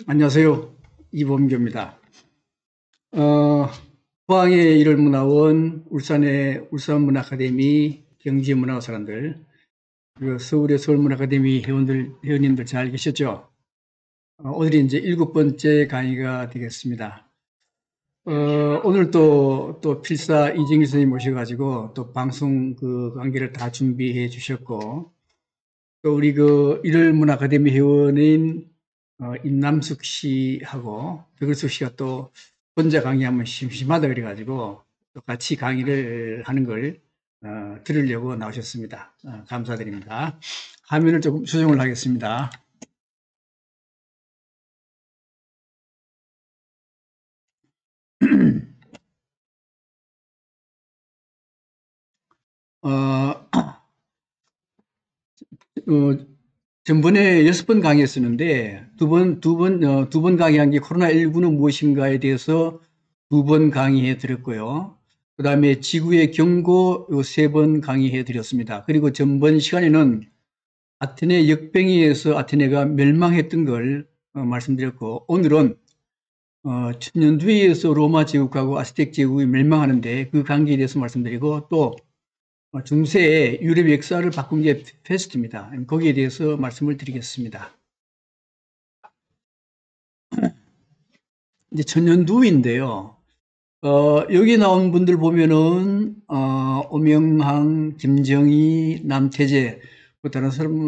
안녕하세요. 이범규입니다. 포항의 일월문화원, 울산의 울산문화아카데미, 경주의 문화사람들, 그리고 서울의 서울문화아카데미 회원님들 잘 계셨죠? 오늘이 이제 7번째 강의가 되겠습니다. 오늘 또 필사 이정희 선생님 모셔가지고 또 방송 그 관계를 다 준비해 주셨고, 또 우리 그 일월문화아카데미 회원인 임남숙 씨하고 벽을숙 씨가 또 혼자 강의하면 심심하다 그래가지고 또 같이 강의를 하는 걸 들으려고 나오셨습니다. 감사드립니다. 화면을 조금 수정을 하겠습니다. 어, 전번에 6번 강의했었는데 두 번 강의한 게 코로나19는 무엇인가에 대해서 2번 강의해 드렸고요. 그 다음에 지구의 경고 3번 강의해 드렸습니다. 그리고 전번 시간에는 아테네 역병에 아테네가 멸망했던 걸 말씀드렸고, 오늘은 천년두에 의해서 로마 제국하고 아스텍 제국이 멸망하는데 그 관계에 대해서 말씀드리고, 또 중세의 유럽 역사를 바꾼 게 페스트입니다. 거기에 대해서 말씀을 드리겠습니다. 이제 천년두인데요. 여기 나온 분들 보면은 오명항, 김정희, 남태재, 뭐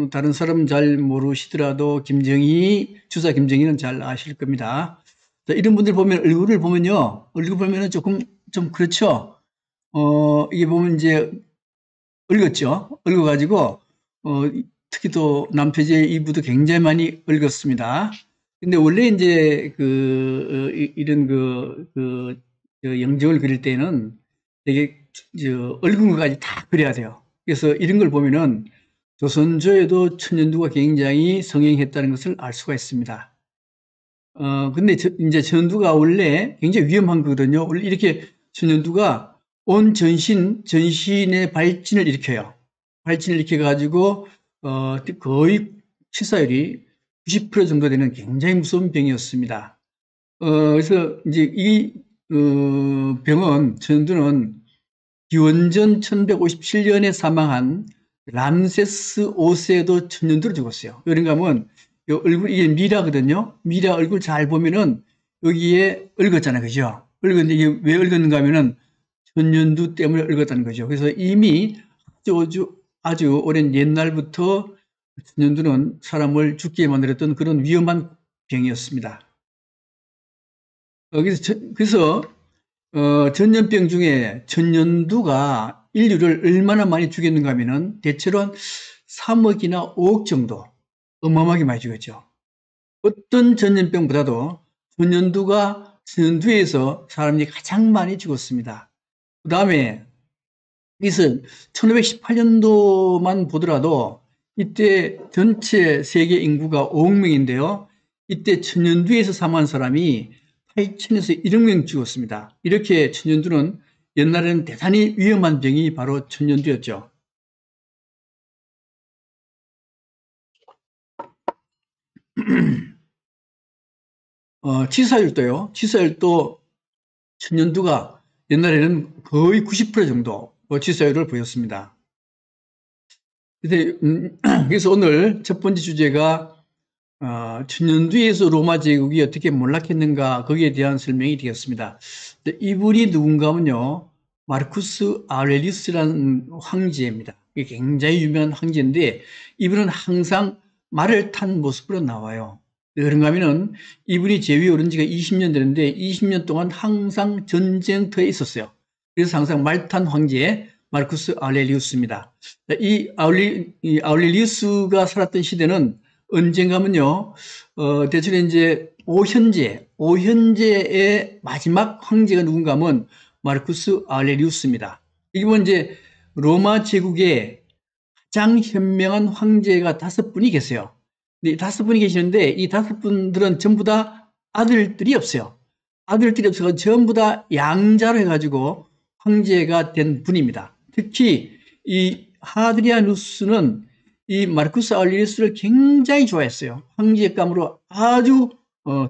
다른 사람 잘 모르시더라도 주사 김정희는 잘 아실 겁니다. 자, 이런 분들 보면 얼굴을 보면요, 얼굴 보면은 조금 좀 그렇죠. 이게 보면 이제 얽었죠. 얽어가지고 특히 또 남태재 이부도 굉장히 많이 얽었습니다. 근데 원래 이제 이런 저 영정을 그릴 때는 되게 얽은 것까지 다 그려야 돼요. 그래서 이런 걸 보면은 조선조에도 천년두가 굉장히 성행했다는 것을 알 수가 있습니다. 근데 이제 천년두가 원래 굉장히 위험한 거거든요. 원래 이렇게 천년두가 온 전신의 발진을 일으켜요. 발진을 일으켜가지고, 거의 치사율이 90% 정도 되는 굉장히 무서운 병이었습니다. 그래서 이제 병은, 천연두는 기원전 1157년에 사망한 람세스 5세도 천연두로 죽었어요. 그런가 하면, 이게 미라거든요. 미라 얼굴 잘 보면은 여기에 얽었잖아요. 그죠? 얽었는데 이게 왜 얽었는가 하면은 천연두 때문에 얽었다는 거죠. 그래서 이미 아주 오랜 옛날부터 천연두는 사람을 죽게 만들었던 그런 위험한 병이었습니다. 그래서 전염병 중에 천연두가 인류를 얼마나 많이 죽였는가 하면은 대체로 한 3억이나 5억 정도 어마어마하게 많이 죽였죠. 어떤 전염병보다도 천연두에서 사람이 가장 많이 죽었습니다. 그 다음에 이것은 1518년도만 보더라도 이때 전체 세계 인구가 5억 명인데요. 이때 천연두에서 사망한 사람이 8천에서 1억 명 죽었습니다. 이렇게 천연두는 옛날에는 대단히 위험한 병이 바로 천연두였죠. 치사율도요. 치사율도 천연두가 옛날에는 거의 90% 정도 치사율을 보였습니다. 그래서 오늘 첫 번째 주제가 천년두에서 로마 제국이 어떻게 몰락했는가 거기에 대한 설명이 되겠습니다. 이분이 누군가 하면요, 마르쿠스 아urelius라는 황제입니다. 이게 굉장히 유명한 황제인데 이분은 항상 말을 탄 모습으로 나와요. 그런가 하면은 이분이 제위에 오른 지가 20년 되는데 20년 동안 항상 전쟁터에 있었어요. 그래서 항상 말 탄 황제 마르쿠스 아urelius입니다. 이 아urelius가 살았던 시대는 언젠가면요, 대체로 이제 오현제의 마지막 황제가 누군가 하면 마르쿠스 아urelius입니다. 이게 뭐 이제 로마 제국에 가장 현명한 황제가 5분이 계세요. 근데 5분이 계시는데 이 5분들은 전부 다 아들들이 없어요. 아들들이 없어서 전부 다 양자로 해가지고 황제가 된 분입니다. 특히 이 하드리아누스는 이 마르쿠스 아urelius를 굉장히 좋아했어요. 황제감으로 아주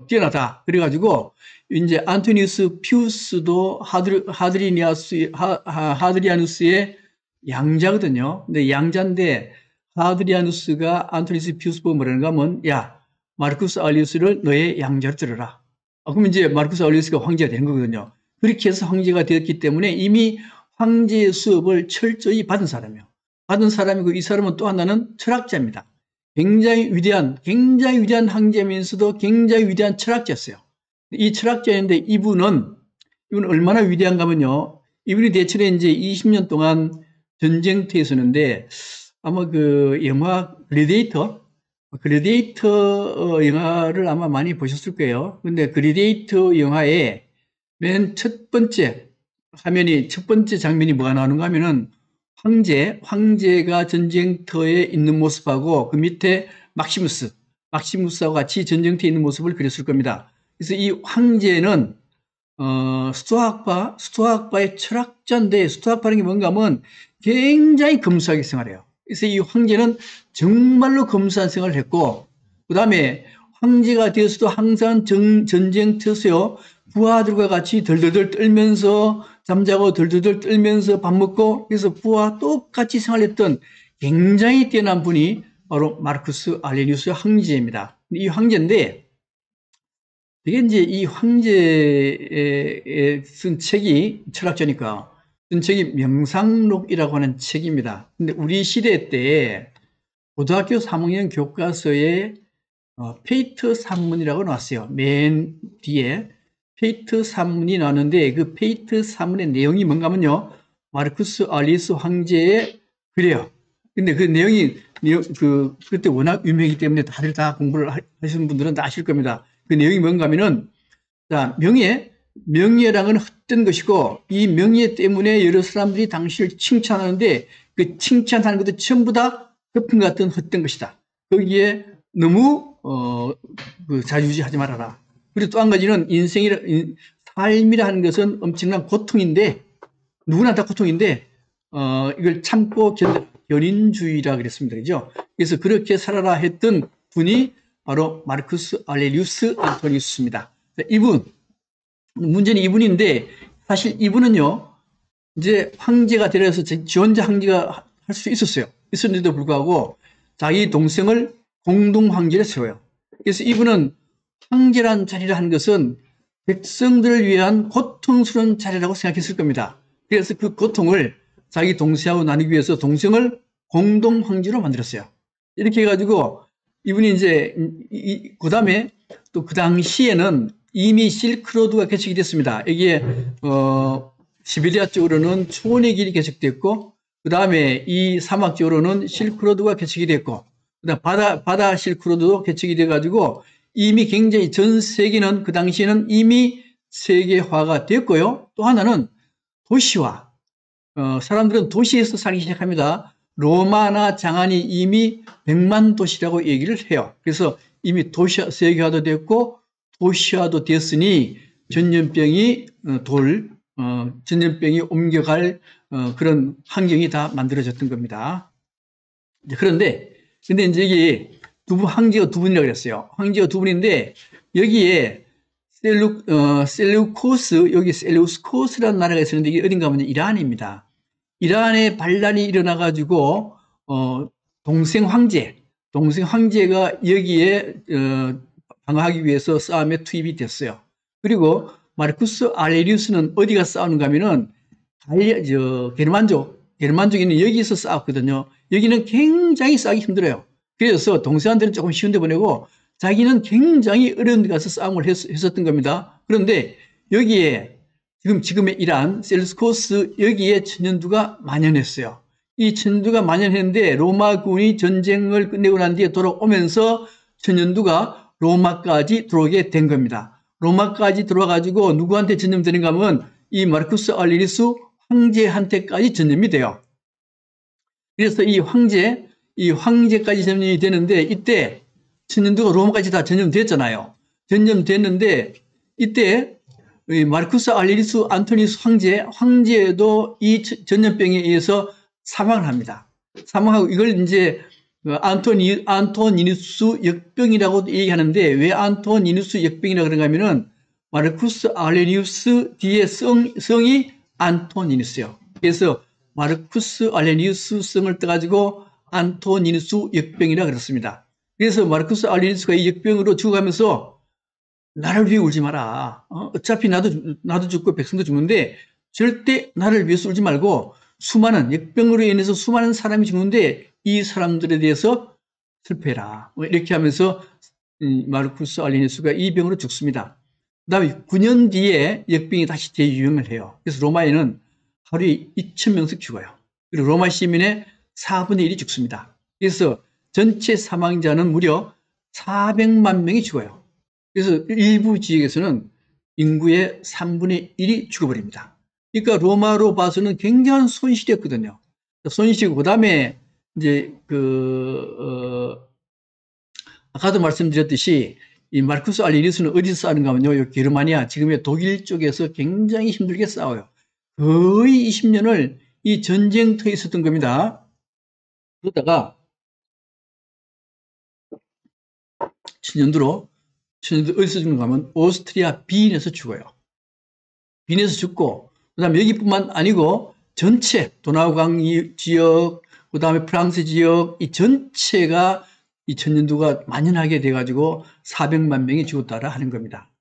뛰어나다. 그래가지고 이제 안토니우스 피우스도 하드리아누스의 양자거든요. 근데 양자인데 하드리아누스가 안토니우스 피우스 보고 뭐라는가 하면, 야, 마르쿠스 아울리우스를 너의 양자로 들어라. 그럼 이제 마르쿠스 아울리우스가 황제가 되는 거거든요. 그렇게 해서 황제가 되었기 때문에 이미 황제의 수업을 철저히 받은 사람이에요. 받은 사람이고, 이 사람은 또 하나는 철학자입니다. 굉장히 위대한 황제면서도 굉장히 위대한 철학자였어요. 이 철학자인데 이분은 얼마나 위대한가 하면요. 이분이 대체로 이제 20년 동안 전쟁터에 있었는데, 아마 그 영화 글래디에이터 영화를 아마 많이 보셨을 거예요. 근데 글래디에이터 영화에 맨 첫 번째 장면이 뭐가 나오는가 하면은 황제가 전쟁터에 있는 모습하고 그 밑에 막시무스하고 같이 전쟁터에 있는 모습을 그렸을 겁니다. 그래서 이 황제는 스토아학파의 철학자인데, 스토아학파라는 게 뭔가 하면 굉장히 검소하게 생활해요. 그래서 이 황제는 정말로 검소한 생활을 했고, 그 다음에 황제가 되어서도 항상 전쟁터에서요, 부하들과 같이 덜덜덜 떨면서 잠자고 덜덜덜 떨면서 밥 먹고, 그래서 부하와 똑같이 생활했던 굉장히 뛰어난 분이 바로 마르쿠스 아레니우스 황제입니다. 이 황제인데, 이게 이제 이 황제의 쓴 책이, 철학자니까 쓴 책이 명상록이라고 하는 책입니다. 근데 우리 시대 때 고등학교 3학년 교과서에 페이트 산문이라고 나왔어요. 맨 뒤에 페이트 산문이 나왔는데, 그 페이트 산문의 내용이 뭔가 하면요, 마르쿠스 아레니우스 황제의 그래요. 근데 그 내용이 그때 워낙 유명하기 때문에 다들 다 공부를 하시는 분들은 다 아실 겁니다. 그 내용이 뭔가 하면은, 자, 명예랑은 헛된 것이고, 이 명예 때문에 여러 사람들이 당신을 칭찬하는데, 그 칭찬하는 것도 전부 다 거품 같은 헛된 것이다. 거기에 너무 자유지하지 말아라. 그리고 또 한 가지는 삶이라 하는 것은 엄청난 고통인데, 누구나 다 고통인데, 이걸 참고 견인주의라 그랬습니다. 그죠? 그래서 그렇게 살아라 했던 분이 바로 마르쿠스 아레니우스 안토니우스입니다. 문제는 이분인데, 사실 이분은요, 이제 황제가 되려서 지원자 황제가 할 수 있었는데도 불구하고 자기 동생을 공동 황제로 세워요. 그래서 이분은 황제란 자리를 한 것은 백성들을 위한 고통스러운 자리라고 생각했을 겁니다. 그래서 그 고통을 자기 동생하고 나누기 위해서 동생을 공동 황제로 만들었어요. 이렇게 해가지고 이분이 이제 그 다음에 또 그 당시에는 이미 실크로드가 개척이 됐습니다. 여기에 시베리아 쪽으로는 초원의 길이 개척됐고, 그 다음에 이 사막 쪽으로는 실크로드가 개척이 됐고, 그다음 바다 실크로드도 개척이 돼가지고 이미 굉장히 전 세계는 그 당시에는 이미 세계화가 됐고요. 또 하나는 도시화. 사람들은 도시에서 살기 시작합니다. 로마나 장안이 이미 100만 도시라고 얘기를 해요. 그래서 이미 세계화도 됐고 도시화도 됐으니 전염병이 옮겨갈 그런 환경이 다 만들어졌던 겁니다. 그런데 이제 여기 황제가 두 분이라고 그랬어요. 황제가 두 분인데 여기에 여기 셀루코스라는 나라가 있었는데 이게 어딘가 하면 이란입니다. 이란에 반란이 일어나가지고 동생 황제가 여기에 방어하기 위해서 싸움에 투입이 됐어요. 그리고 마르쿠스 아레니우스는 어디가 싸우는가 하면은 게르만족이 있는 여기서 싸웠거든요. 여기는 굉장히 싸기 힘들어요. 그래서 동생한테는 조금 쉬운 데 보내고 자기는 굉장히 어려운 데 가서 싸움을 했었던 겁니다. 그런데 여기에 지금의 이란, 셀루코스 여기에 천연두가 만연했어요. 이 천연두가 만연했는데 로마군이 전쟁을 끝내고 난 뒤에 돌아오면서 천연두가 로마까지 들어오게 된 겁니다. 로마까지 들어와가지고 누구한테 전염되는가 하면 이 마르쿠스 아레니우스 황제한테까지 전염이 돼요. 그래서 이 황제까지 전염이 되는데 이때 천연두가 로마까지 다 전염됐잖아요. 전염됐는데 이때 마르쿠스 아레니우스 안토니우스 황제도 이 전염병에 의해서 사망을 합니다. 사망하고 이걸 이제 안토니누스 역병이라고 얘기하는데 왜 안토니누스 역병이라고 그런가 하면은 마르쿠스 아레니우스 뒤에 성이 안토니누스요. 그래서 마르쿠스 아레니우스 성을 떠가지고 안토니누스 역병이라 그랬습니다. 그래서 마르쿠스 아레니우스가 이 역병으로 죽어가면서 나를 위해 울지 마라. 어차피 나도 죽고 백성도 죽는데 절대 나를 위해서 울지 말고 수많은 역병으로 인해서 수많은 사람이 죽는데 이 사람들에 대해서 슬퍼해라. 이렇게 하면서 마르쿠스 아레니우스가 이 병으로 죽습니다. 그 다음에 9년 뒤에 역병이 다시 재유행을 해요. 그래서 로마에는 하루에 2,000명씩 죽어요. 그리고 로마 시민의 4분의 1이 죽습니다. 그래서 전체 사망자는 무려 400만 명이 죽어요. 그래서 일부 지역에서는 인구의 3분의 1이 죽어버립니다. 그러니까 로마로 봐서는 굉장한 손실이었거든요. 손실이고, 그 다음에 이제 아까도 말씀드렸듯이 이 마르쿠스 아레니우스는 어디서 싸우는가 하면요, 게르마니아, 지금의 독일 쪽에서 굉장히 힘들게 싸워요. 거의 20년을 이 전쟁터에 있었던 겁니다. 그러다가 천년도로 어디서 죽는가 하면 오스트리아 빈에서 죽어요. 빈에서 죽고, 그 다음에 여기뿐만 아니고 전체 도나우강 지역, 그 다음에 프랑스 지역, 이 전체가 이 천년두가 만연하게 돼가지고 400만 명이 죽었다라 하는 겁니다.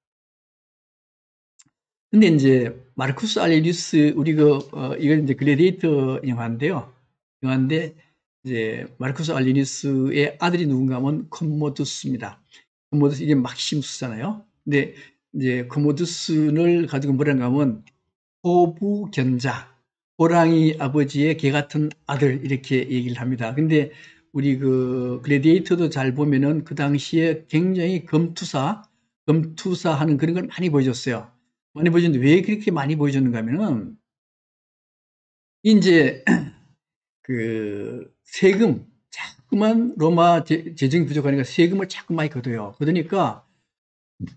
근데 이제 마르쿠스 아레니우스, 이건 이제 글래디에이터 영화인데요. 영화인데 이제 마르쿠스 아레니우스의 아들이 누군가 하면 컴모두스입니다. 컴모두스, 이게 막시무스잖아요. 근데 이제 컴모두스를 가지고 뭐라는가 하면 호부견자, 호랑이 아버지의 개 같은 아들, 이렇게 얘기를 합니다. 근데 우리 글래디에이터도 잘 보면은 그 당시에 굉장히 검투사하는 그런 걸 많이 보여줬어요. 많이 보여줬는데 왜 그렇게 많이 보여줬는가 하면은 이제 세금, 자꾸만 로마 재정이 부족하니까 세금을 자꾸 많이 걷어요. 그러니까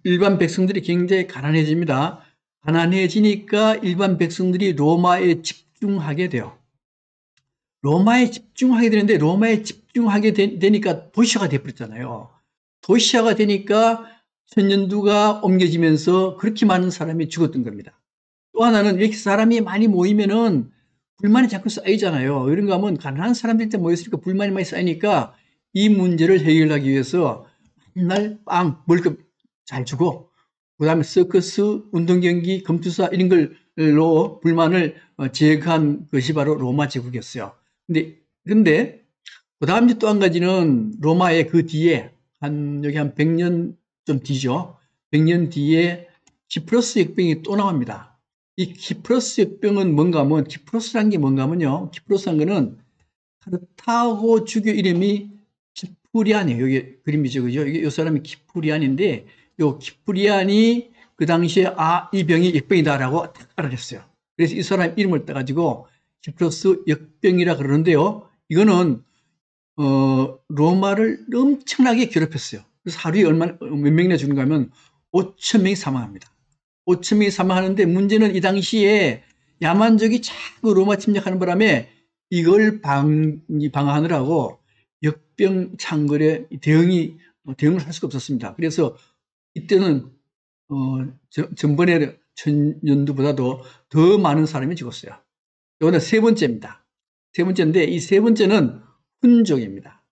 일반 백성들이 굉장히 가난해집니다. 가난해지니까 일반 백성들이 로마에 집중하게 돼요. 로마에 집중하게 되는데 로마에 집중하게 되니까 도시화가 돼버렸잖아요. 도시화가 되니까 천년두가 옮겨지면서 그렇게 많은 사람이 죽었던 겁니다. 또 하나는 이렇게 사람이 많이 모이면은 불만이 자꾸 쌓이잖아요. 그런가 하면 가난한 사람들 때 모였으니까 불만이 많이 쌓이니까 이 문제를 해결하기 위해서 맨날 월급 잘 주고, 그 다음에 서커스, 운동경기, 검투사 이런 걸로 불만을 제거한 것이 바로 로마 제국이었어요. 근데 그 다음 또 한 가지는 로마의 그 뒤에 여기 한 100년 좀 뒤죠. 100년 뒤에 키프로스 역병이 또 나옵니다. 이 키프로스 역병은 뭔가 하면, 키프로스란 게 뭔가 하면요, 키프로스란 거는 카르타고 주교 이름이 키프리안이에요. 여기 그림이죠, 그죠? 이 사람이 키프리안인데, 요 키프리안이 그 당시에 이 병이 역병이다라고 딱 알아냈어요. 그래서 이 사람 이름을 따가지고 키프로스 역병이라 그러는데요. 이거는 로마를 엄청나게 괴롭혔어요. 그래서 하루에 몇 명이나 죽는가 하면 5,000명이 사망합니다. 5,000명이 사망하는데 문제는 이 당시에 야만족이 자꾸 로마 침략하는 바람에 이걸 방어하느라고 역병 창궐에 대응을 할 수가 없었습니다. 그래서 이때는 전번에 천년두보다도 더 많은 사람이 죽었어요. 이거는 세 번째입니다. 세 번째인데 이 세 번째는 훈족입니다.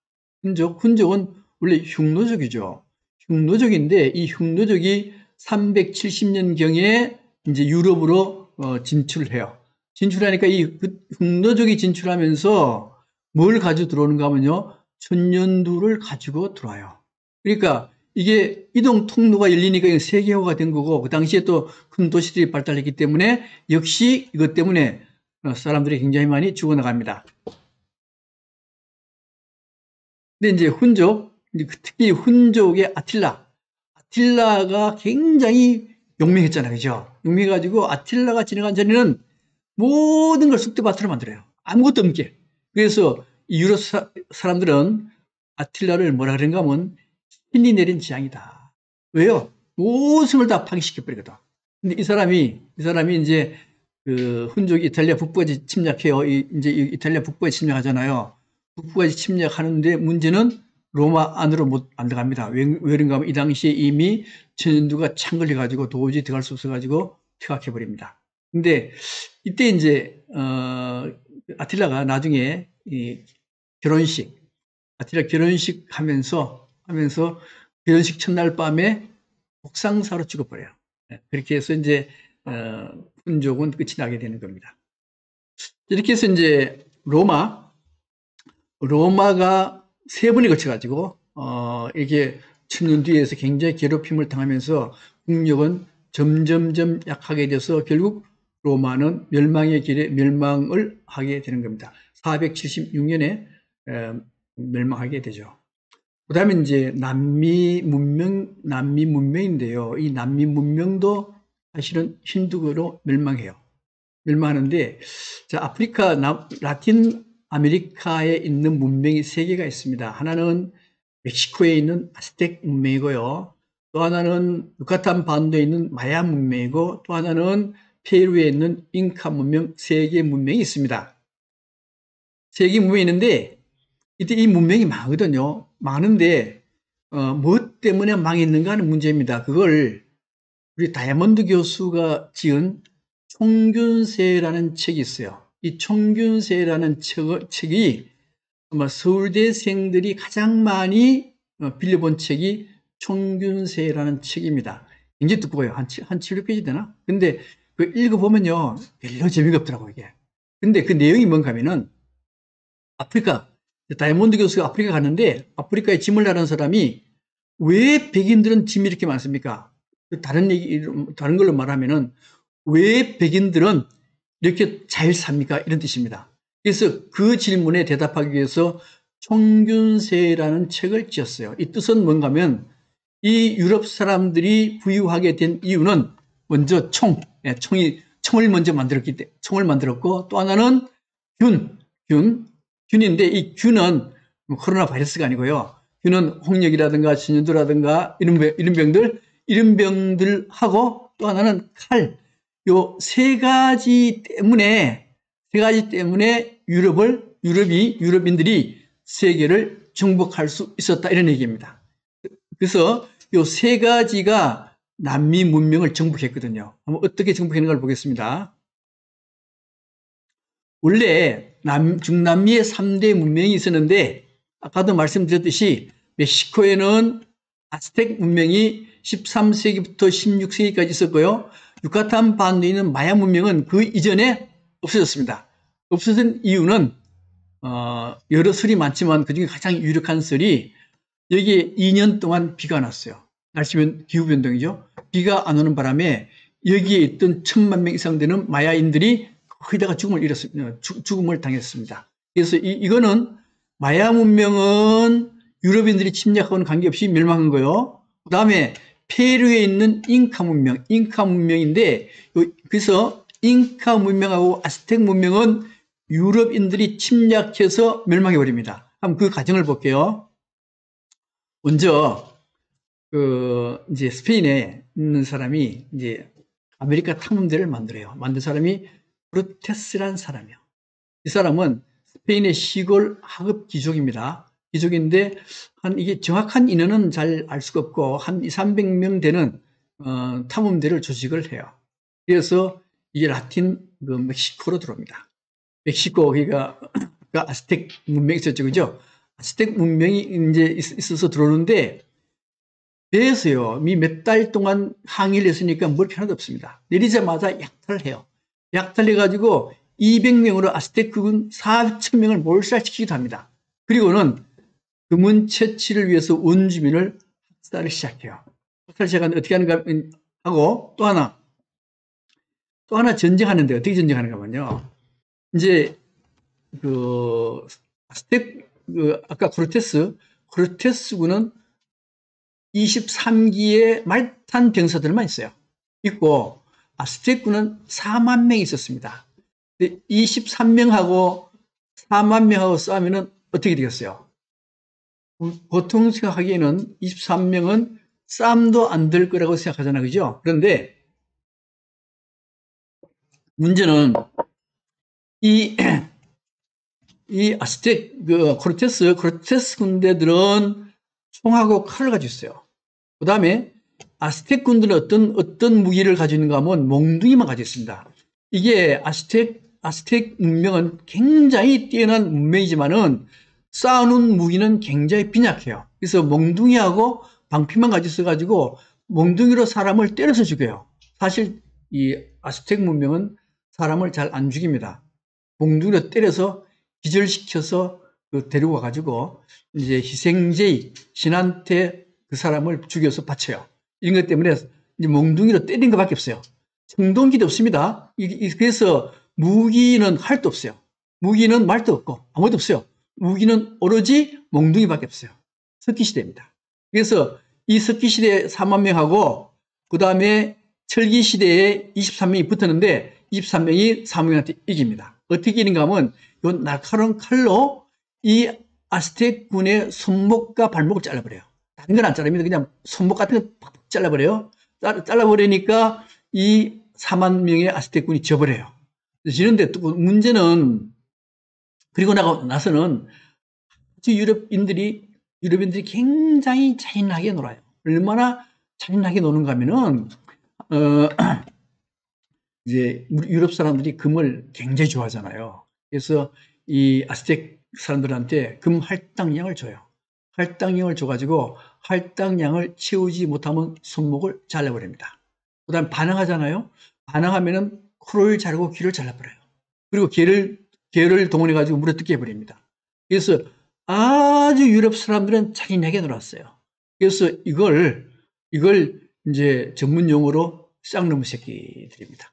훈족은 원래 흉노족이죠. 흉노족인데 이 흉노족이 370년경에 이제 유럽으로 진출을 해요. 진출하니까 이 흉노족이 진출하면서 뭘 가지고 들어오는가 하면요, 천년두를 가지고 들어와요. 그러니까 이게 이동 통로가 열리니까 세계화가 된 거고, 그 당시에 또 큰 도시들이 발달했기 때문에 역시 이것 때문에 사람들이 굉장히 많이 죽어나갑니다. 근데 이제 훈족, 특히 훈족의 아틸라가 굉장히 용맹했잖아요. 그죠? 용맹해가지고 아틸라가 지나간 전에는 모든 걸 쑥대밭으로 만들어요. 아무것도 없게. 그래서 유럽 사람들은 아틸라를 뭐라 그런가 하면 신이 내린 재앙이다. 왜요? 모든 걸 다 파괴시켜버리거든. 근데 이 사람이 이제 훈족이 이탈리아 북부에 침략해요. 이제 이탈리아 북부에 침략하잖아요. 북부까지 침략하는데 문제는 로마 안으로 안 들어갑니다. 왜 그런가 하면 이 당시에 이미 천연두가 창 걸려가지고 도저히 들어갈 수 없어가지고 퇴각해버립니다. 근데 이때 이제, 아틸라가 나중에 이 아틸라 결혼식 하면서 결혼식 첫날 밤에 복상사로 죽어버려요. 그렇게 해서 이제, 훈족은 끝이 나게 되는 겁니다. 이렇게 해서 이제 로마가 세 번이 거쳐가지고, 이렇게 천년 뒤에서 굉장히 괴롭힘을 당하면서 국력은 점점점 약하게 돼서 결국 로마는 멸망의 길에 멸망을 하게 되는 겁니다. 476년에 멸망하게 되죠. 그 다음에 이제 남미 문명인데요. 이 남미 문명도 사실은 힌두교로 멸망해요. 멸망하는데, 자, 라틴 아메리카에 있는 문명이 세 개가 있습니다. 하나는 멕시코에 있는 아스텍 문명이고요. 또 하나는 유카탄 반도에 있는 마야 문명이고, 또 하나는 페루에 있는 잉카 문명, 세 개의 문명이 있습니다. 세 개의 문명이 있는데, 이때 이 문명이 많거든요. 많은데, 무엇 때문에 망했는가 하는 문제입니다. 그걸 우리 다이아몬드 교수가 지은 총균세라는 책이 있어요. 이 총균세라는 책이 아마 서울대생들이 가장 많이 빌려본 책이 총균세라는 책입니다. 굉장히 두꺼워요. 한 7, 6페이지 되나? 근데 그 읽어보면요. 별로 재미가 없더라고요, 이게. 근데 그 내용이 뭔가 하면은 다이아몬드 교수가 아프리카 갔는데 아프리카에 짐을 다루는 사람이 왜 백인들은 짐이 이렇게 많습니까? 다른 걸로 말하면은 왜 백인들은 이렇게 잘 삽니까? 이런 뜻입니다. 그래서 그 질문에 대답하기 위해서 총균세라는 책을 지었어요. 이 뜻은 뭔가 하면 이 유럽 사람들이 부유하게 된 이유는 먼저 총을 먼저 총을 만들었고 또 하나는 균인데 이 균은 코로나 바이러스가 아니고요. 균은 홍역이라든가 전염도라든가 이런 병들하고 또 하나는 칼. 요 세 가지 때문에 유럽인들이 세계를 정복할 수 있었다 이런 얘기입니다. 그래서 요 세 가지가 남미 문명을 정복했거든요. 한번 어떻게 정복했는가를 보겠습니다. 원래 중남미에 3대 문명이 있었는데 아까도 말씀드렸듯이 멕시코에는 아스텍 문명이 13세기부터 16세기까지 있었고요. 유카탄 반도에 있는 마야 문명은 그 이전에 없어졌습니다. 없어진 이유는 여러 설이 많지만 그중에 가장 유력한 설이 여기에 2년 동안 비가 안 왔어요. 날씨면 기후변동이죠. 비가 안 오는 바람에 여기에 있던 1000만 명 이상 되는 마야인들이 거의 다가 죽음을 당했습니다. 그래서 이거는 마야 문명은 유럽인들이 침략하고는 관계없이 멸망한 거예요. 그 다음에 페루에 있는 잉카 문명인데 그래서 잉카 문명하고 아스텍 문명은 유럽인들이 침략해서 멸망해 버립니다. 한번 그 과정을 볼게요. 먼저 이제 스페인에 있는 사람이 이제 아메리카 탐험대를 만든 사람이 브루테스라는 사람이요. 이 사람은 스페인의 시골 하급 귀족입니다. 귀족인데 이게 정확한 인원은 잘 알 수가 없고 한 200~300명 되는 탐험대를 조직을 해요. 그래서 이게 라틴 멕시코로 들어옵니다. 멕시코 거기가 아스텍 문명이 있었죠, 그죠? 아스텍 문명이 이제 있어서 들어오는데 배에서요, 몇 달 동안 항해를 했으니까 뭘 필요도 없습니다. 내리자마자 약탈을 해요. 약탈해가지고 200명으로 아스텍군 4,000명을 몰살시키기도 합니다. 그리고는 금은 채취를 위해서 원주민을 학살을 시작해요. 학살 시작하는데 어떻게 하는가 하고 또 하나 전쟁하는데 어떻게 전쟁하는가 하면요. 이제 아스텍 아까 코르테스군은 23기의 말탄 병사들만 있어요. 있고 아스텍군은 4만 명이 있었습니다. 23명하고 4만 명하고 싸우면 어떻게 되겠어요? 보통 생각하기에는 23명은 싸움도 안 될 거라고 생각하잖아요. 그죠? 그런데 문제는 이 이 아스텍, 코르테스 군대들은 총하고 칼을 가지고 있어요. 그 다음에 아스텍 군들은 어떤 무기를 가지고 있는가 하면 몽둥이만 가지고 있습니다. 이게 아스텍 문명은 굉장히 뛰어난 문명이지만은 쌓아놓은 무기는 굉장히 빈약해요. 그래서 몽둥이하고 방피만 가지고 있어가지고 몽둥이로 사람을 때려서 죽여요. 사실 이 아스텍 문명은 사람을 잘 안 죽입니다. 몽둥이로 때려서 기절시켜서 데리고 와가지고 이제 희생제의 신한테 그 사람을 죽여서 바쳐요. 이런 것 때문에 이제 몽둥이로 때린 것밖에 없어요. 청동기도 없습니다. 그래서 무기는 할도 없어요. 무기는 말도 없고 아무것도 없어요. 무기는 오로지 몽둥이밖에 없어요. 석기시대입니다. 그래서 이 석기시대 4만 명하고 그 다음에 철기시대에 23명이 붙었는데 23명이 사무엘한테 이깁니다. 어떻게 이긴가 하면 요 날카로운 칼로 이 아스텍 군의 손목과 발목을 잘라버려요. 다른 건 안 자릅니다. 그냥 손목 같은 거 팍팍 잘라버려요. 잘라버리니까 이 4만 명의 아스텍 군이 져버려요. 지는데 또 문제는 그리고 나서는 유럽인들이 굉장히 잔인하게 놀아요. 얼마나 잔인하게 노는가 하면은 이제 유럽 사람들이 금을 굉장히 좋아하잖아요. 그래서 이 아스텍 사람들한테 금 할당량을 줘요. 할당량을 줘가지고 할당량을 채우지 못하면 손목을 잘라버립니다. 그 다음에 반항하잖아요. 반항하면은 코를 자르고 귀를 잘라버려요. 그리고 개를 동원해가지고 물에 뜯게 해버립니다. 그래서 아주 유럽 사람들은 잔인하게 놀았어요. 그래서 이걸 이제 전문 용어로 쌍놈의 새끼들입니다.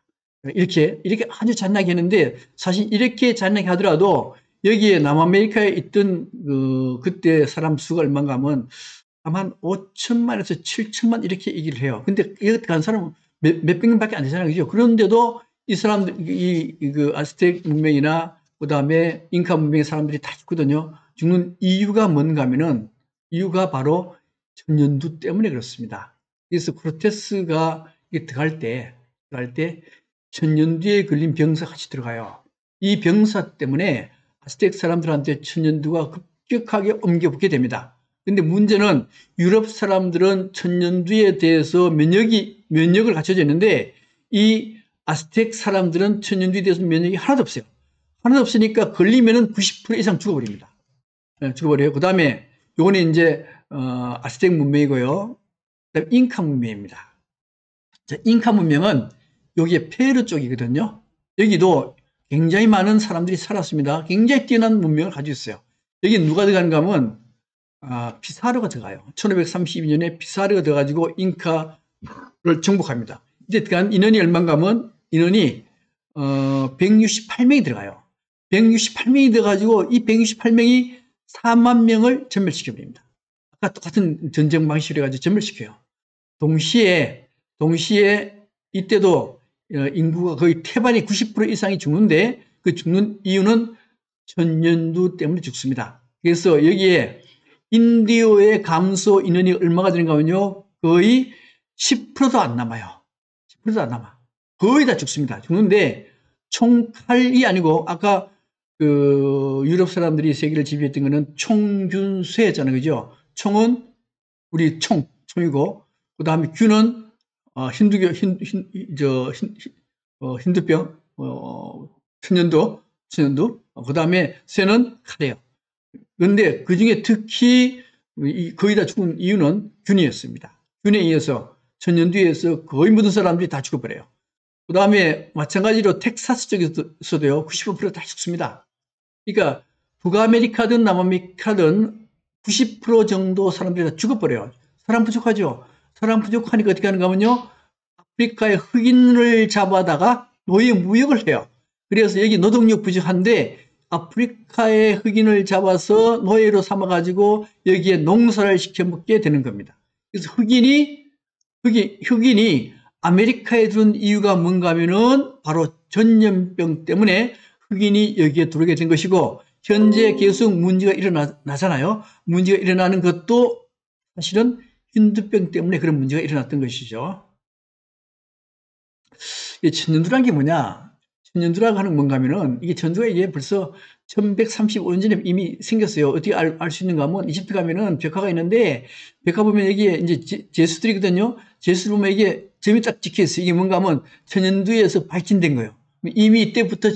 이렇게 아주 잔인하게 했는데 사실 이렇게 잔인하게 하더라도 여기에 남아메리카에 있던 그때 사람 수가 얼마인가 하면 아마 한 5천만에서 7천만 이렇게 얘기를 해요. 근데 여기 간 사람은 몇백 명밖에 안 되잖아요. 그죠? 그런데도 이 사람들, 그 아스텍 문명이나 그 다음에 잉카 문명의 사람들이 다 죽거든요. 죽는 이유가 뭔가 하면은 이유가 바로 천년두 때문에 그렇습니다. 그래서 코르테스가 들어갈 때 천년두에 걸린 병사가 같이 들어가요. 이 병사 때문에 아스텍 사람들한테 천년두가 급격하게 옮겨붙게 됩니다. 근데 문제는 유럽 사람들은 천년두에 대해서 면역을 갖춰져 있는데 이 아스텍 사람들은 천년두에 대해서 면역이 하나도 없어요. 하나도 없으니까 걸리면은 90% 이상 죽어버립니다. 죽어버려요. 그 다음에 요거는 이제 아스텍 문명이고요. 그다음에 잉카 문명입니다. 자, 잉카 문명은 여기에 페루 쪽이거든요. 여기도 굉장히 많은 사람들이 살았습니다. 굉장히 뛰어난 문명을 가지고 있어요. 여기 누가 들어가는가 하면 피사르가 들어가요. 1532년에 피사르가 들어가지고 잉카를 정복합니다. 이제 들어간 인원이 얼마인가 하면 인원이 168명이 들어가요. 168명이 들어가지고 이 168명이 4만 명을 전멸시켜버립니다. 아까 똑같은 전쟁 방식으로 해가지고 전멸시켜요. 동시에 이때도 인구가 거의 태반이 90% 이상이 죽는데 그 죽는 이유는 천년두 때문에 죽습니다. 그래서 여기에 인디오의 감소 인원이 얼마가 되는가 하면요. 거의 10%도 안 남아요. 10%도 안 남아. 거의 다 죽습니다. 죽는데 총칼이 아니고 아까 그 유럽 사람들이 세계를 지배했던 거는 총균쇠잖아요. 그죠? 총은 우리 총이고 그 다음에 균은 힌두병, 천년두, 그 다음에 쇠는 칼이에요. 그런데 그 중에 특히 거의 다 죽은 이유는 균이었습니다. 균에 의해서 천년두에서 거의 모든 사람들이 다 죽어버려요. 그 다음에 마찬가지로 텍사스 쪽에서도요, 95%다 죽습니다. 그러니까 북아메리카든 남아메리카든 90% 정도 사람들이 다 죽어버려요. 사람 부족하죠. 사람 부족하니까 어떻게 하는가 하면요. 아프리카의 흑인을 잡아다가 노예 무역을 해요. 그래서 여기 노동력 부족한데 아프리카의 흑인을 잡아서 노예로 삼아가지고 여기에 농사를 시켜 먹게 되는 겁니다. 그래서 흑인이 아메리카에 들어온 이유가 뭔가 하면은 바로 전염병 때문에 흑인이 여기에 들어오게 된 것이고 현재 계속 문제가 일어나잖아요. 문제가 일어나는 것도 사실은 힌두병 때문에 그런 문제가 일어났던 것이죠. 천년두란 게 뭐냐? 천년두라고 하는 뭔가 하면은, 이게 천두가 이게 벌써 1135년 전에 이미 생겼어요. 어떻게 알 수 있는가 하면, 이집트 가면은 벽화가 있는데, 벽화 보면 여기에 이제 제수들이거든요. 제수 보면 이게 점이 딱 찍혀 있어요. 이게 뭔가 하면 천년두에서 발진된 거예요. 이미 이때부터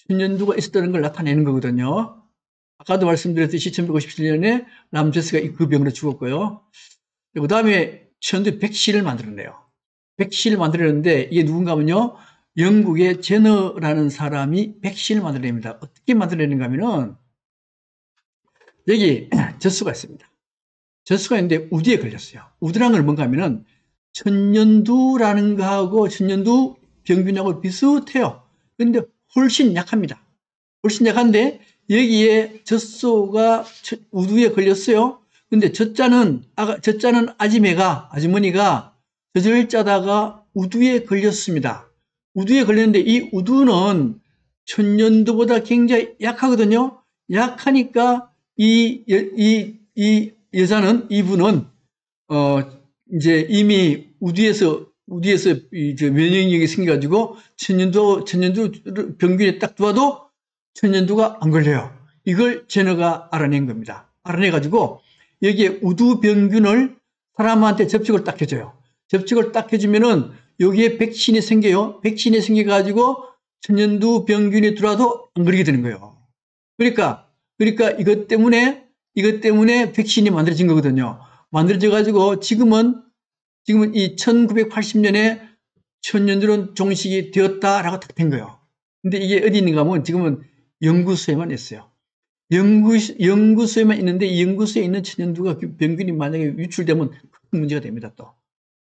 천년두가 있었다는 걸 나타내는 거거든요. 아까도 말씀드렸듯이 1157년에 람세스가 그 병으로 죽었고요. 그 다음에 천년두 백시를 만들어내요. 백시를 만들었는데, 이게 누군가 하면요, 영국의 제너라는 사람이 백신을 만들어냅니다. 어떻게 만들어내는가 하면은, 여기 젖수가 있습니다. 젖수가 있는데 우두에 걸렸어요. 우두라는 건 뭔가 하면은, 천년두라는 거하고 천년두 병균하고 비슷해요. 근데 훨씬 약합니다. 훨씬 약한데, 여기에 젖소가 우두에 걸렸어요. 근데 젖자는 아주머니가 젖을 짜다가 우두에 걸렸습니다. 우두에 걸렸는데 이 우두는 천년두보다 굉장히 약하거든요. 약하니까 이 여자는 이제 이미 우두에서 면역력이 생겨가지고 천년두 병균에 딱 들어와도 천년두가 안 걸려요. 이걸 제너가 알아낸 겁니다. 알아내가지고 여기에 우두 병균을 사람한테 접촉을 딱 해줘요. 접촉을 딱 해주면은 여기에 백신이 생겨요. 백신이 생겨가지고 천년두 병균이 들어와도 안 걸리게 되는 거예요. 그러니까 이것 때문에 백신이 만들어진 거거든요. 만들어져가지고 지금은 이 1980년에 천년두는 종식이 되었다라고 딱 된 거예요. 근데 이게 어디 있는가 하면 지금은 연구소에만 있어요. 연구소에만 있는데 이 연구소에 있는 천년두가 병균이 만약에 유출되면 큰 문제가 됩니다. 또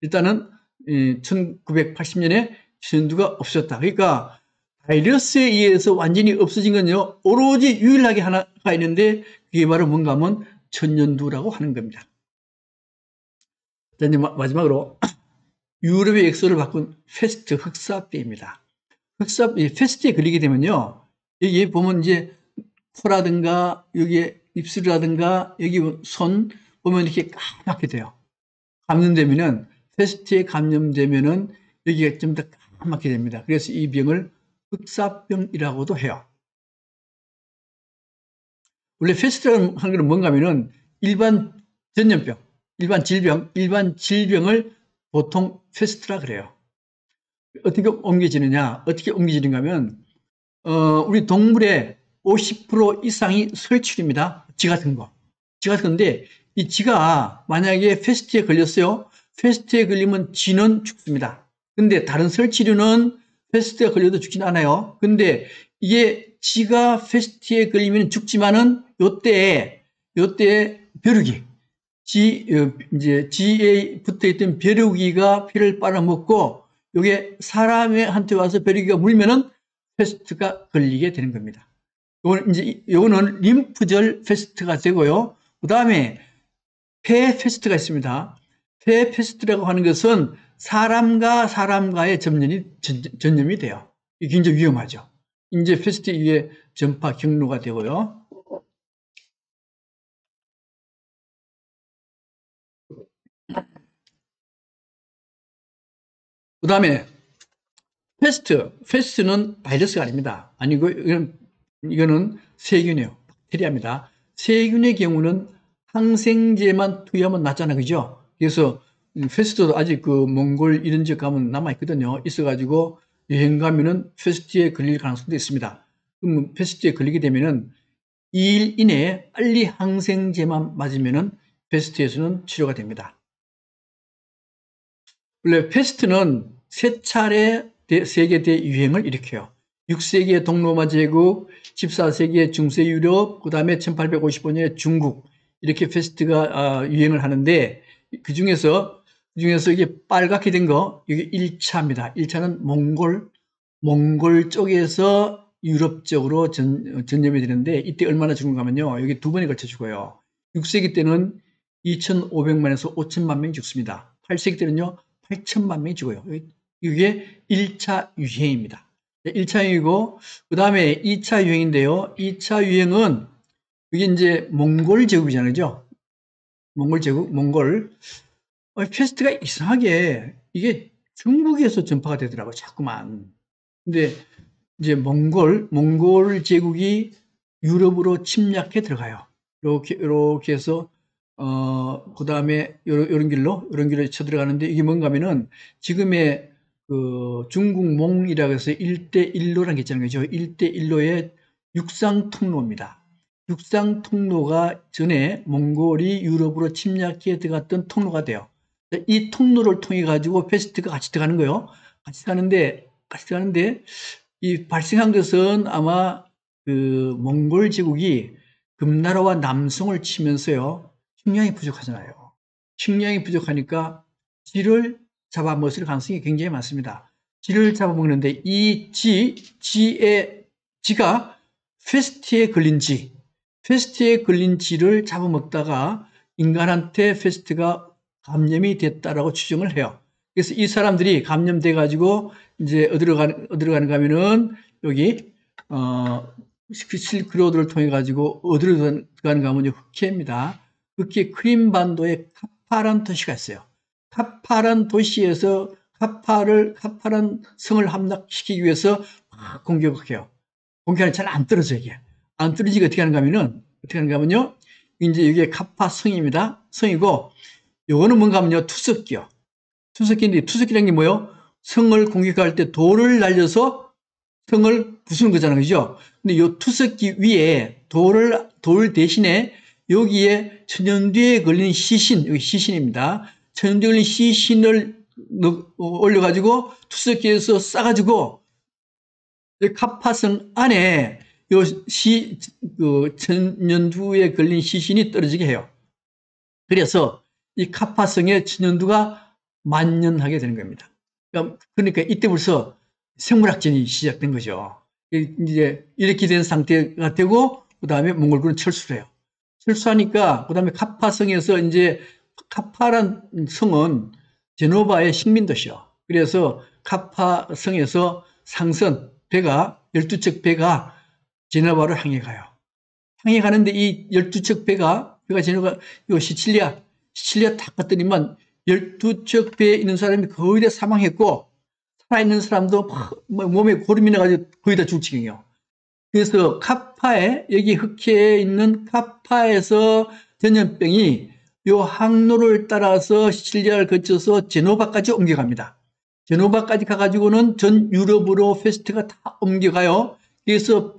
일단은 1980년에 천년두가 없어졌다. 그러니까 바이러스에 의해서 완전히 없어진 건요, 오로지 유일하게 하나가 있는데 그게 바로 뭔가 하면 천년두라고 하는 겁니다. 자, 이제 마지막으로 유럽의 역사를 바꾼 패스트 흑사병입니다. 패스트에 걸리게 되면요, 여기 보면 이제 코라든가 여기에 입술이라든가 여기 손 보면 이렇게 까맣게 돼요. 감염되면은 패스트에 감염되면은 여기가 좀 더 까맣게 됩니다. 그래서 이 병을 흑사병이라고도 해요. 원래 패스트라는 한 거는 뭔가 하면은 일반 전염병, 일반 질병을 보통 패스트라 그래요. 어떻게 옮겨지는가 하면, 우리 동물의 50% 이상이 설치류입니다. 쥐 같은 거. 쥐 같은 건데, 이 쥐가 만약에 패스트에 걸렸어요. 패스트에 걸리면 쥐는 죽습니다. 근데 다른 설치류는 패스트에 걸려도 죽진 않아요. 근데 이게 쥐가 패스트에 걸리면 죽지만은 요때 벼룩이, 쥐에 붙어 있던 벼룩이가 피를 빨아먹고 요게 사람한테 와서 벼룩이가 물면은 패스트가 걸리게 되는 겁니다. 요거는 림프절 패스트가 되고요. 그 다음에 폐 패스트가 있습니다. 폐 패스트라고 하는 것은 사람과 사람과의 전염이 돼요. 이게 굉장히 위험하죠. 이제 패스트 위에 전파 경로가 되고요. 그 다음에 패스트는 바이러스가 아닙니다. 아니고 이거는 세균이에요. 박테리아입니다. 세균의 경우는 항생제만 투여하면 낫잖아, 그죠? 그래서 패스트도 아직 그 몽골 이런 지역 가면 남아있거든요. 있어가지고 여행 가면은 패스트에 걸릴 가능성도 있습니다. 그럼 패스트에 걸리게 되면은 2일 이내에 빨리 항생제만 맞으면은 패스트에서는 치료가 됩니다. 원래 패스트는 세 차례 세계 대유행을 일으켜요. 6세기의 동로마 제국, 14세기의 중세 유럽, 그 다음에 1855년에 중국, 이렇게 패스트가 유행을 하는데, 그 중에서 이게 빨갛게 된 거, 이게 1차입니다. 1차는 몽골 쪽에서 유럽 쪽으로 전염이 되는데, 이때 얼마나 죽은가 하면요, 여기 두 번에 걸쳐 죽어요. 6세기 때는 2,500만에서 5천만 명이 죽습니다. 8세기 때는요, 8천만 명이 죽어요. 이게 1차 유행입니다. 1차 유행이고, 그 다음에 2차 유행인데요. 2차 유행은, 이게 이제 몽골 제국이잖아요. 그죠? 몽골 제국, 패스트가 이상하게, 이게 중국에서 전파가 되더라고요. 자꾸만. 근데 이제 몽골 제국이 유럽으로 침략해 들어가요. 이렇게 해서, 그 다음에 이런 길로 쳐들어가는데 이게 뭔가 하면은 지금의 그 중국 몽이라고 해서 1대1로라는 게 있잖아요. 그죠? 1대1로의 육상 통로입니다. 육상 통로가 전에 몽골이 유럽으로 침략해 들어갔던 통로가 돼요. 이 통로를 통해 가지고 패스트가 같이 들어가는 거예요. 같이 가는데 이 발생한 것은 아마 그 몽골 제국이 금나라와 남송을 치면서요, 식량이 부족하잖아요. 식량이 부족하니까 쥐를 잡아먹을 가능성이 굉장히 많습니다. 쥐를 잡아먹는데 이 쥐가 페스트에 걸린 쥐를 잡아먹다가 인간한테 페스트가 감염이 됐다라고 추정을 해요. 그래서 이 사람들이 감염돼 가지고 이제 어디로 가는가 하면은 여기 실크로드를 통해 가지고 어디로 가는가 하면 흑해입니다. 흑해 크림반도에 카파란 도시가 있어요. 카파란 도시에서 카파란 성을 함락시키기 위해서 막 공격해요. 공격하는 잘 안 떨어져 이게. 안 떨어지게 어떻게 하는가 하면요. 이제 이게 카파 성입니다. 성이고 요거는 뭔가 하면요. 투석기요. 투석기라는 게 뭐예요? 성을 공격할 때 돌을 날려서 성을 부수는 거잖아요. 그죠? 근데 요 투석기 위에 돌 대신에 여기에 천연두에 걸린 여기 시신입니다. 천연두에 걸린 시신을 올려가지고 투석기에서 싸가지고 카파성 안에 천연두에 걸린 시신이 떨어지게 해요. 그래서 이 카파성에 천연두가 만연하게 되는 겁니다. 그러니까 이때 벌써 생물학전이 시작된 거죠. 이제 이렇게 된 상태가 되고, 그 다음에 몽골군은 철수를 해요. 철수하니까, 그 다음에 카파성에서 이제, 카파란 성은 제노바의 식민도시요. 그래서 카파성에서 배가, 12척 배가 제노바로 향해 가요. 향해 가는데 이 12척 배가 제노바, 시칠리아 탁 갔더니만 12척 배에 있는 사람이 거의 다 사망했고, 살아있는 사람도 몸에 고름이 나가지고 거의 다 죽을 지경이에요. 그래서 여기 흑해에 있는 카파에서 전염병이 요 항로를 따라서 시칠리아를 거쳐서 제노바까지 옮겨갑니다. 제노바까지 가가지고는 전 유럽으로 페스트가 다 옮겨가요. 그래서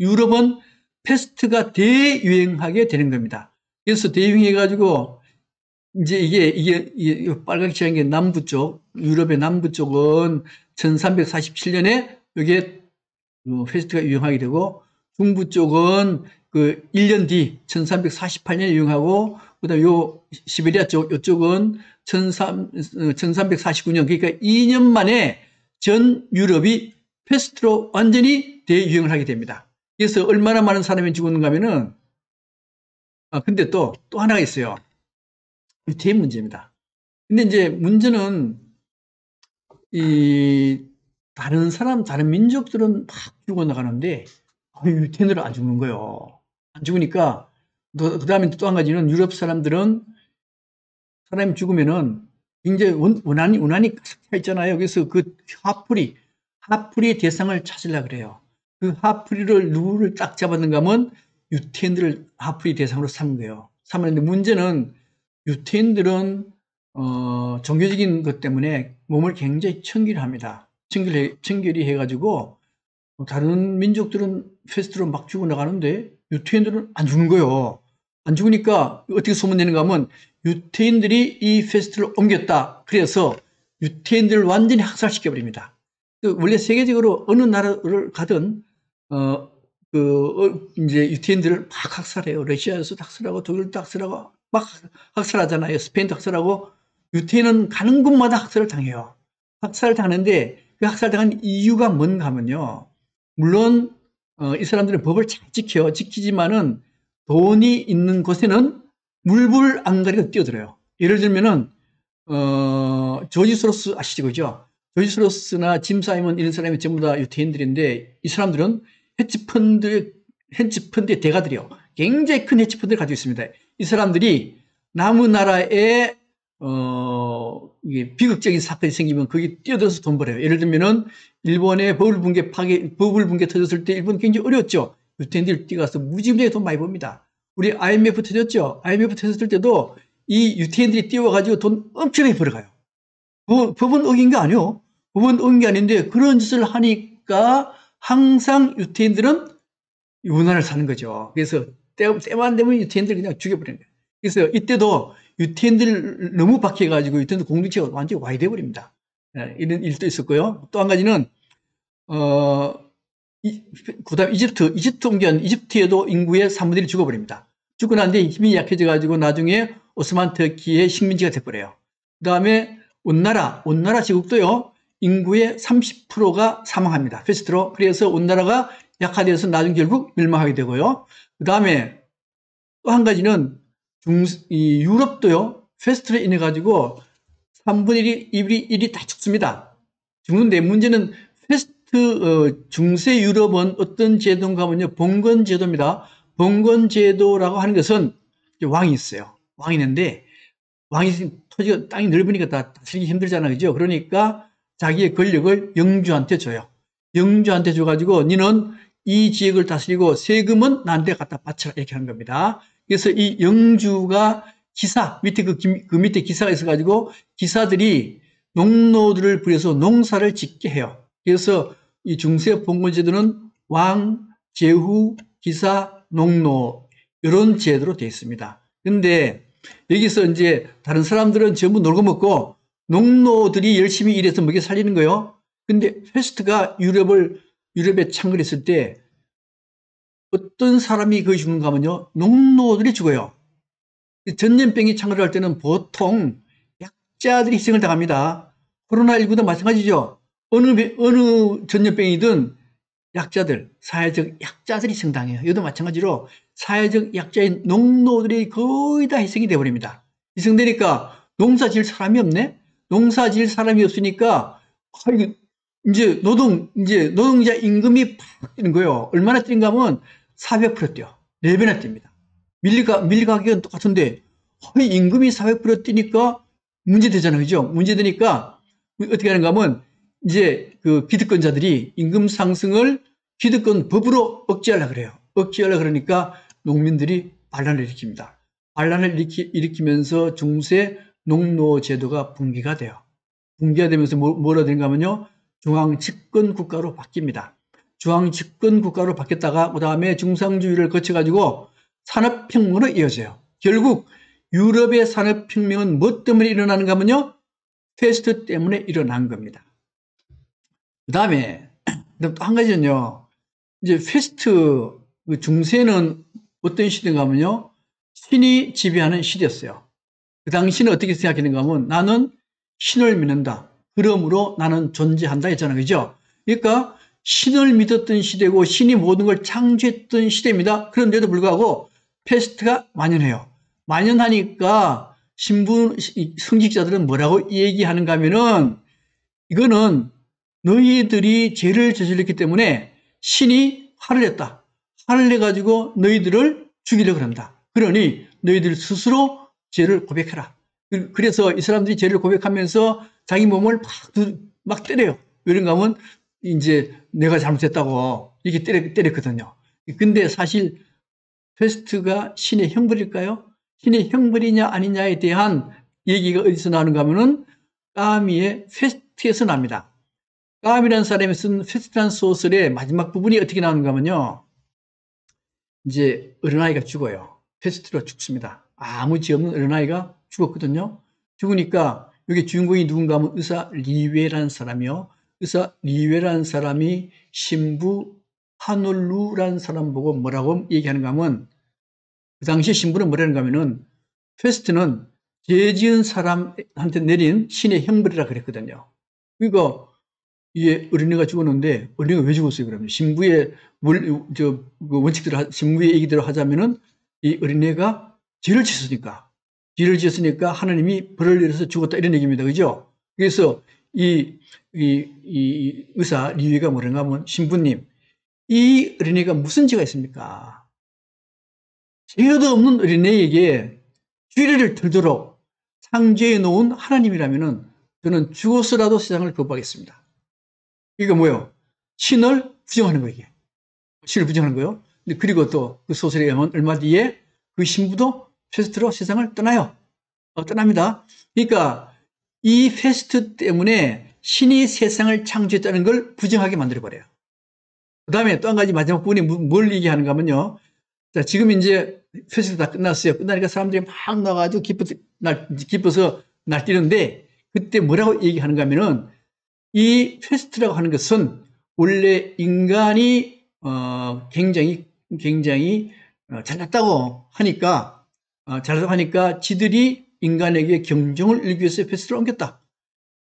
유럽은 페스트가 대유행하게 되는 겁니다. 그래서 대유행해가지고 이제 이게 빨갛게 칠한 게 남부 쪽, 유럽의 남부 쪽은 1347년에 이게 페스트가 유행하게 되고, 중부 쪽은 그 1년 뒤 1348년에 유행하고, 그다음에 시베리아 이쪽은 1349년, 그러니까 2년 만에 전 유럽이 페스트로 완전히 대유행을 하게 됩니다. 그래서 얼마나 많은 사람이 죽었는가 하면은, 근데 또 하나가 있어요. 유태인 문제입니다. 근데 이제 문제는 다른 민족들은 막 죽어나가는데 유태인들은 안 죽는 거예요. 안 죽으니까 그 다음에 또 한 가지는 유럽 사람들은 사람이 죽으면은 굉장히 원한이 가득 차 있잖아요. 그래서 그 화풀이 대상을 찾으려고 그래요. 그 화풀이를 누구를 딱 잡았는가 하면 유태인들을 화풀이 대상으로 삼은 거예요. 삼았는데 문제는 유태인들은 종교적인 것 때문에 몸을 굉장히 청결합니다. 청결히 해가지고 다른 민족들은 페스트로 막 죽어나가는데 유태인들은 안 죽는 거예요. 안 죽으니까 어떻게 소문내는가 하면 유태인들이 이 페스트를 옮겼다. 그래서 유태인들을 완전히 학살시켜버립니다. 원래 세계적으로 어느 나라를 가든 이제 유태인들을 막 학살해요. 러시아에서도 학살하고 독일도 학살하고 막 학살하잖아요. 스페인도 학살하고. 유태인은 가는 곳마다 학살을 당해요. 학살을 당하는데 그 학살당한 이유가 뭔가 하면요. 물론 이 사람들은 법을 잘 지키지만은 돈이 있는 곳에는 물불 안 가리고 뛰어들어요. 예를 들면은 조지 소로스 아시죠? 그죠? 조지 소로스나 짐 사이먼 이런 사람이 전부 다 유태인들인데 이 사람들은 헤지펀드의 대가들이요. 굉장히 큰 헤지펀드를 가지고 있습니다. 이 사람들이 남의 나라의 이게 비극적인 사건이 생기면 거기 뛰어들어서 돈 벌어요. 예를 들면은 일본의 버블 붕괴 터졌을 때 일본 굉장히 어려웠죠. 유태인들이 뛰어가서 무지무지하게 돈 많이 법니다. 우리 IMF 터졌죠. IMF 터졌을 때도 이 유태인들이 뛰어와가지고 돈 엄청나게 벌어가요. 법은 어긴 게 아니에요. 법은 어긴 게 아닌데 그런 짓을 하니까 항상 유태인들은 유난을 사는 거죠. 그래서 때만 되면 유태인들 그냥 죽여버리는 거예요. 그래서 이때도 유태인들 너무 박해가지고 유태인들 공동체가 완전히 와해돼 버립니다. 이런 일도 있었고요. 또 한 가지는 그다음 이집트 옮겨온 이집트에도 인구의 3분의 1이 죽어버립니다. 죽고 난 뒤에 힘이 약해져가지고 나중에 오스만 터키의 식민지가 돼버려요. 그 다음에 온나라 제국도요, 인구의 30%가 사망합니다. 페스트로. 그래서 온나라가 약화되어서 나중 결국 멸망하게 되고요. 그 다음에 또 한 가지는 유럽도요, 페스트로 인해가지고 3분의 1이 다 죽습니다. 죽는데 문제는 중세 유럽은 어떤 제도인가 하면요, 봉건 제도입니다. 봉건 제도라고 하는 것은 왕이 있어요. 왕이 있는데, 왕이 토지가 땅이 넓으니까 다 다스리기 힘들잖아요. 그죠? 그러니까 자기의 권력을 영주한테 줘요. 영주한테 줘가지고, 너는 이 지역을 다스리고 세금은 나한테 갖다 바쳐라. 이렇게 하는 겁니다. 그래서 이 영주가 기사, 밑에 그 밑에 기사가 있어가지고, 기사들이 농노들을 부려서 농사를 짓게 해요. 그래서 이 중세 봉건 제도는 왕, 제후, 기사, 농노 이런 제도로 되어 있습니다. 근데 여기서 이제 다른 사람들은 전부 놀고 먹고 농노들이 열심히 일해서 먹여 살리는 거예요. 근데 페스트가 유럽에 창궐했을 때 어떤 사람이 거기 죽는가 하면요, 농노들이 죽어요. 전염병이 창궐할 때는 보통 약자들이 희생을 당합니다. 코로나19도 마찬가지죠. 어느 전염병이든 약자들, 사회적 약자들이 희생당해요. 이것도 마찬가지로 사회적 약자인 농노들이 거의 다 희생이 되어버립니다. 희생되니까 농사 지을 사람이 없네? 농사 지을 사람이 없으니까, 이제 노동자 임금이 팍 뛰는 거예요. 얼마나 뛰는가 하면 400% 뛰어. 4배나 뜁니다. 밀리 가격은 똑같은데, 임금이 400% 뛰니까 문제되잖아요. 그죠? 문제되니까 어떻게 하는가 하면, 이제 그 기득권자들이 임금 상승을 기득권 법으로 억제하려고 그래요. 억제하려고 그러니까 농민들이 반란을 일으킵니다. 반란을 일으키면서 중세 농노 제도가 붕괴가 돼요. 붕괴가 되면서 뭐라 되는가 하면요, 중앙 집권 국가로 바뀝니다. 중앙 집권 국가로 바뀌었다가 그 다음에 중상주의를 거쳐가지고 산업혁명으로 이어져요. 결국 유럽의 산업혁명은 뭐 때문에 일어나는가 하면요, 패스트 때문에 일어난 겁니다. 그 다음에 또 한 가지는요, 이제 페스트 중세는 어떤 시대인가 하면요, 신이 지배하는 시대였어요. 그 당시는 어떻게 생각했는가 하면, 나는 신을 믿는다, 그러므로 나는 존재한다 했잖아요. 그죠? 그러니까 신을 믿었던 시대고 신이 모든 걸 창조했던 시대입니다. 그런데도 불구하고 페스트가 만연해요. 만연하니까 성직자들은 뭐라고 얘기하는가 하면은, 이거는 너희들이 죄를 저질렀기 때문에 신이 화를 냈다. 화를 내가지고 너희들을 죽이려고 한다. 그러니 너희들 스스로 죄를 고백해라. 그래서 이 사람들이 죄를 고백하면서 자기 몸을 막 때려요. 그런가 하면 이제 내가 잘못했다고 이렇게 때렸거든요. 근데 사실 페스트가 신의 형벌일까요? 신의 형벌이냐 아니냐에 대한 얘기가 어디서 나오는가 하면은 까미의 페스트에서 납니다. 까미라는 사람이 쓴 페스트라는 소설의 마지막 부분이 어떻게 나오는가 하면요, 이제 어린아이가 죽어요. 페스트로 죽습니다. 아무 죄 없는 어린아이가 죽었거든요. 죽으니까 여기 주인공이 누군가 하면 의사 리웨라는 사람이요. 의사 리웨라는 사람이 신부 하놀루라는 사람 보고 뭐라고 얘기하는가 하면, 그 당시 신부는 뭐라는가 하면은 페스트는 죄 지은 사람한테 내린 신의 형벌이라 그랬거든요. 그러니까 이게 어린애가 죽었는데, 어린애가 왜 죽었어요, 그러면? 신부의 원칙대로, 신부의 얘기대로 하자면은, 이 어린애가 죄를 지었으니까 하나님이 벌을 내려서 죽었다, 이런 얘기입니다. 그죠? 그래서 이 의사 리위가 뭐라는가 하면, 신부님, 이 어린애가 무슨 죄가 있습니까? 죄도 없는 어린애에게 죄를 들도록 창조해 놓은 하나님이라면은 저는 죽어서라도 세상을 거부하겠습니다. 이거 뭐예요? 신을 부정하는 거예요, 이게. 신을 부정하는 거예요. 그리고 또 그 소설에 의하면 얼마 뒤에 그 신부도 페스트로 세상을 떠나요. 떠납니다. 그러니까 이 페스트 때문에 신이 세상을 창조했다는 걸 부정하게 만들어버려요. 그 다음에 또 한 가지 마지막 부분이 뭘 얘기하는가 하면요. 자, 지금 이제 페스트 다 끝났어요. 끝나니까 사람들이 막 나가지고 기뻐서 날뛰는데 그때 뭐라고 얘기하는가 하면은 이 페스트라고 하는 것은 원래 인간이 굉장히 잘났다고 하니까 지들이 인간에게 경종을 울리기 위해서 페스트를 옮겼다.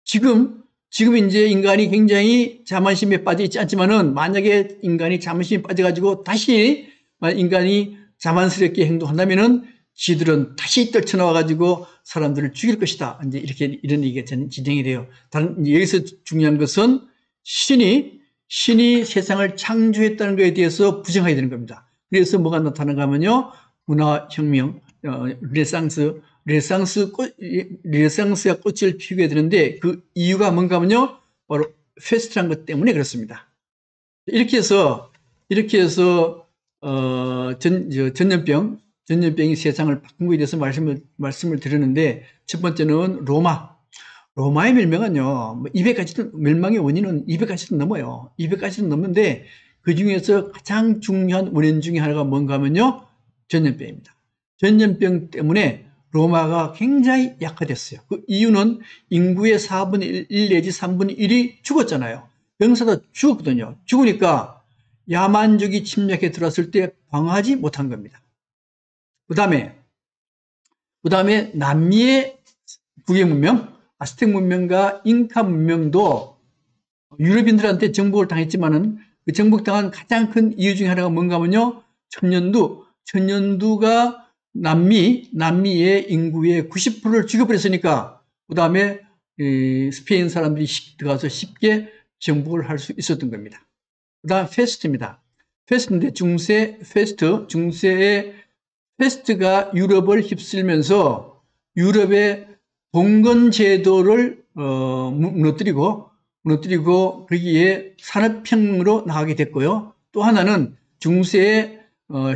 지금 이제 인간이 굉장히 자만심에 빠져 있지 않지만은 만약에 인간이 자만심에 빠져가지고 다시 인간이 자만스럽게 행동한다면은 지들은 다시 떨쳐나와가지고 사람들을 죽일 것이다. 이제 이런 얘기가 진행이 돼요. 여기서 중요한 것은 신이 세상을 창조했다는 것에 대해서 부정하게 되는 겁니다. 그래서 뭐가 나타나는가 하면요. 문화혁명, 르네상스가 꽃을 피우게 되는데 그 이유가 뭔가 하면요. 바로 페스트란 것 때문에 그렇습니다. 이렇게 해서 전염병이 세상을 바꾼 것에 대해서 말씀을 드렸는데 첫 번째는 로마의 멸망은요. 200가지도 멸망의 원인은 200가지도 넘어요. 200가지도 넘는데 그 중에서 가장 중요한 원인 중에 하나가 뭔가 하면요. 전염병입니다. 전염병 때문에 로마가 굉장히 약화됐어요. 그 이유는 인구의 4분의 1 내지 3분의 1이 죽었잖아요. 병사도 죽었거든요. 죽으니까 야만족이 침략해 들어왔을 때 방어하지 못한 겁니다. 그 다음에 남미의 북의 문명, 아스텍 문명과 잉카 문명도 유럽인들한테 정복을 당했지만은 그 정복당한 가장 큰 이유 중에 하나가 뭔가 하면요. 천년두가 남미의 인구의 90%를 죽여버렸으니까 그 다음에 스페인 사람들이 들어가서 쉽게 정복을 할 수 있었던 겁니다. 그 다음 페스트입니다. 페스트인데 중세의 페스트가 유럽을 휩쓸면서 유럽의 봉건 제도를 무너뜨리고 거기에 산업혁명으로 나가게 됐고요. 또 하나는 중세의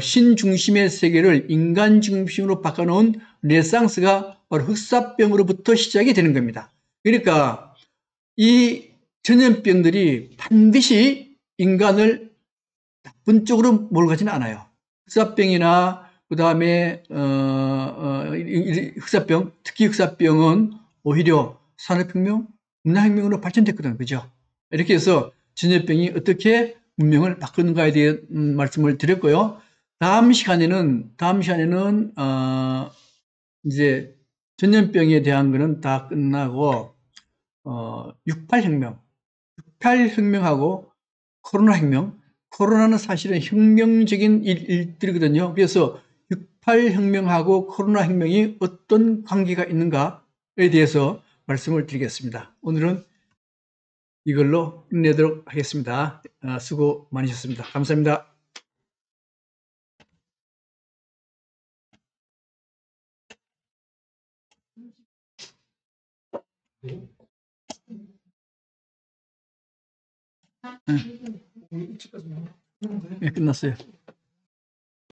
신중심의 세계를 인간 중심으로 바꿔놓은 르네상스가 바로 흑사병으로부터 시작이 되는 겁니다. 그러니까 이 전염병들이 반드시 인간을 나쁜 쪽으로 몰고 가지는 않아요. 흑사병이나 그 다음에 흑사병, 특히 흑사병은 오히려 산업혁명, 문화혁명으로 발전됐거든요. 그죠? 이렇게 해서 전염병이 어떻게 문명을 바꾸는가에 대해 말씀을 드렸고요. 다음 시간에는 이제 전염병에 대한 거는 다 끝나고 68혁명하고 코로나 혁명. 코로나는 사실은 혁명적인 일들이거든요. 그래서 68혁명하고 코로나 혁명이 어떤 관계가 있는가에 대해서 말씀을 드리겠습니다. 오늘은 이걸로 끝내도록 하겠습니다. 수고 많으셨습니다. 감사합니다. 네, 끝났어요.